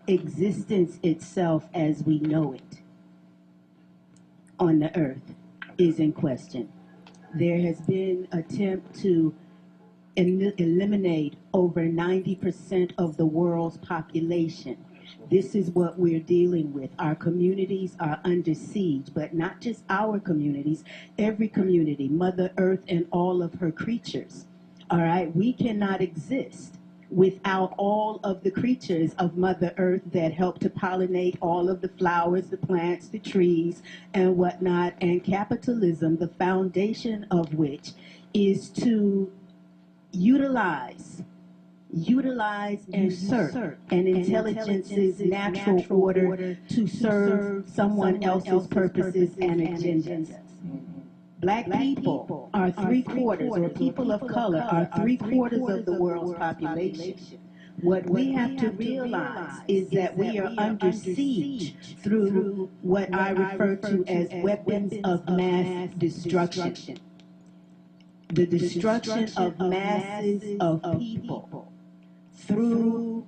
existence itself as we know it on the earth is in question. There has been an attempt to eliminate over 90% of the world's population. This is what we're dealing with. Our communities are under siege, but not just our communities, every community, Mother Earth and all of her creatures. All right, we cannot exist without all of the creatures of Mother Earth that help to pollinate all of the flowers, the plants, the trees, and whatnot. And capitalism, the foundation of which is to utilize and usurp an intelligence's natural order to serve someone else's purposes and agendas. Black people are 3/4, or people of color are 3/4 of the world's population. What we have to realize is that we are under siege through what I refer to as weapons of mass destruction. The destruction of masses of people through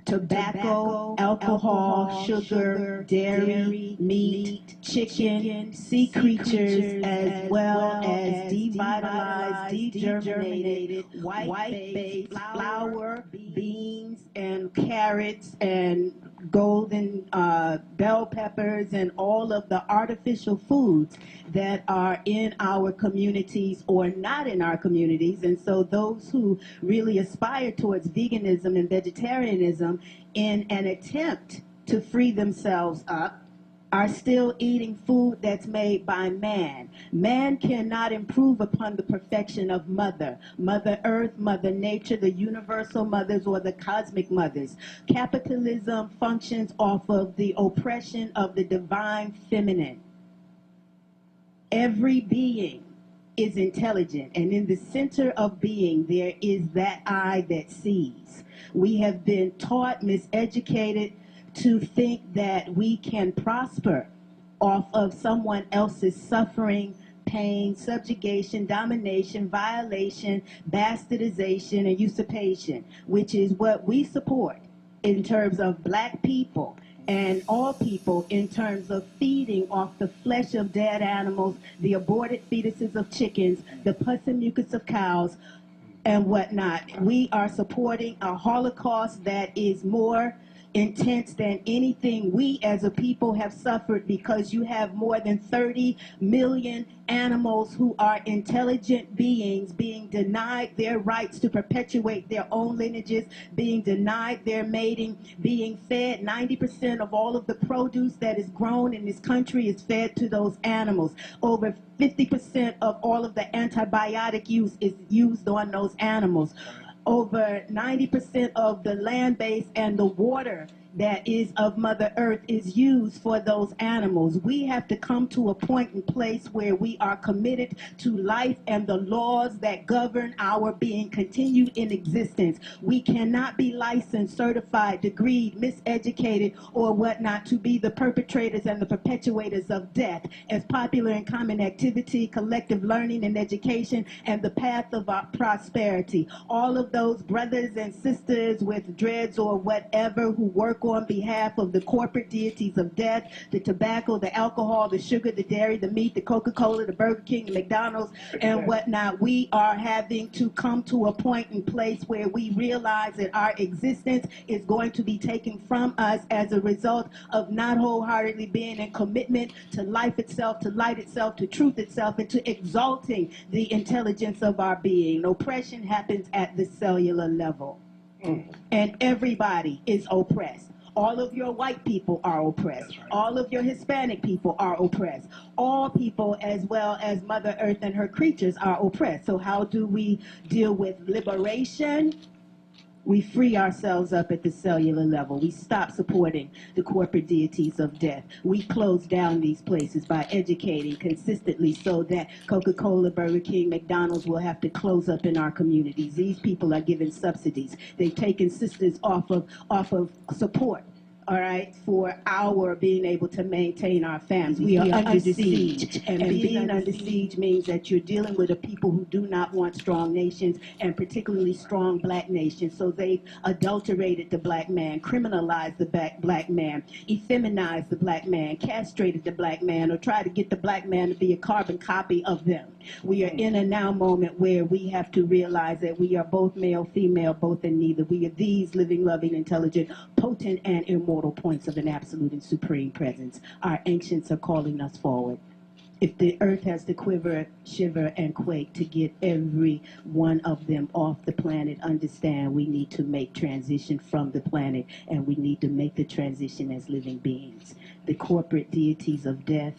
tobacco, alcohol, sugar, dairy, meat, chicken, sea creatures, as well as devitalized, degerminated, white-baked flour, beans, and carrots, and golden bell peppers, and all of the artificial foods that are in our communities or not in our communities. And so those who really aspire towards veganism and vegetarianism in an attempt to free themselves up are still eating food that's made by man. Man cannot improve upon the perfection of Mother Earth, Mother Nature, the universal mothers, or the cosmic mothers. Capitalism functions off of the oppression of the divine feminine. Every being is intelligent, and in the center of being there is that eye that sees. We have been taught, miseducated, to think that we can prosper off of someone else's suffering, pain, subjugation, domination, violation, bastardization, and usurpation, which is what we support in terms of black people and all people in terms of feeding off the flesh of dead animals, the aborted fetuses of chickens, the pus and mucus of cows, and whatnot. We are supporting a Holocaust that is more intense than anything we as a people have suffered, because you have more than 30 million animals who are intelligent beings being denied their rights to perpetuate their own lineages, being denied their mating, being fed. 90% of all of the produce that is grown in this country is fed to those animals. Over 50% of all of the antibiotic use is used on those animals. Over 90% of the land base and the water that is of Mother Earth is used for those animals. We have to come to a point and place where we are committed to life and the laws that govern our being continued in existence. We cannot be licensed, certified, degreed, miseducated, or whatnot to be the perpetrators and the perpetuators of death as popular and common activity, collective learning and education, and the path of our prosperity. All of those brothers and sisters with dreads or whatever who work on behalf of the corporate deities of death, the tobacco, the alcohol, the sugar, the dairy, the meat, the Coca-Cola, the Burger King, the McDonald's, and whatnot. We are having to come to a point and place where we realize that our existence is going to be taken from us as a result of not wholeheartedly being in commitment to life itself, to light itself, to truth itself, and to exalting the intelligence of our being. Oppression happens at the cellular level. And everybody is oppressed. All of your white people are oppressed. All of your Hispanic people are oppressed. All people, as well as Mother Earth and her creatures, are oppressed. So how do we deal with liberation? We free ourselves up at the cellular level. We stop supporting the corporate deities of death. We close down these places by educating consistently so that Coca-Cola, Burger King, McDonald's will have to close up in our communities. These people are given subsidies. They've taken sisters off of support all right, for our being able to maintain our families. We are under siege, and being under siege means that you're dealing with a people who do not want strong nations, and particularly strong black nations. So they've adulterated the black man, criminalized the black man, effeminized the black man, castrated the black man, or tried to get the black man to be a carbon copy of them. We are in a now moment where we have to realize that we are both male, female, both and neither. We are these living, loving, intelligent, potent, and immortal points of an absolute and supreme presence. Our ancients are calling us forward. If the earth has to quiver, shiver, and quake to get every one of them off the planet, understand we need to make transition from the planet, and we need to make the transition as living beings. The corporate deities of death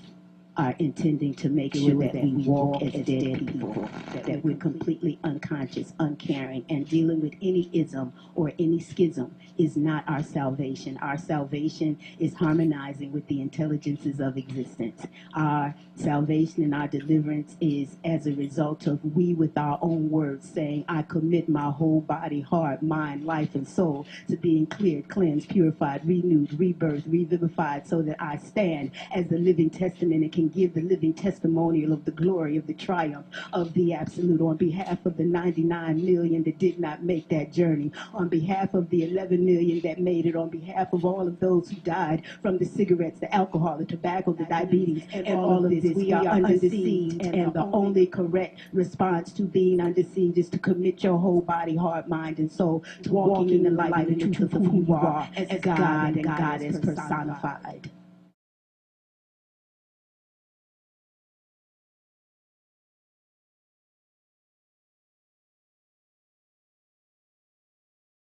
are intending to make sure that we walk as dead people, that we're completely unconscious, uncaring, and dealing with any ism or any schism is not our salvation. Our salvation is harmonizing with the intelligences of existence. Our salvation and our deliverance is as a result of we with our own words saying, I commit my whole body, heart, mind, life, and soul to being cleared, cleansed, purified, renewed, rebirthed, revivified, so that I stand as the living testament and can give the living testimonial of the glory of the triumph of the absolute on behalf of the 99 million that did not make that journey, on behalf of the 11 million that made it, on behalf of all of those who died from the cigarettes, the alcohol, the tobacco, the diabetes, and all of this. We are under siege, and the only correct response to being under siege is to commit your whole body, heart, mind, and soul to walking in the light and the truth of who you are as God and God as personified.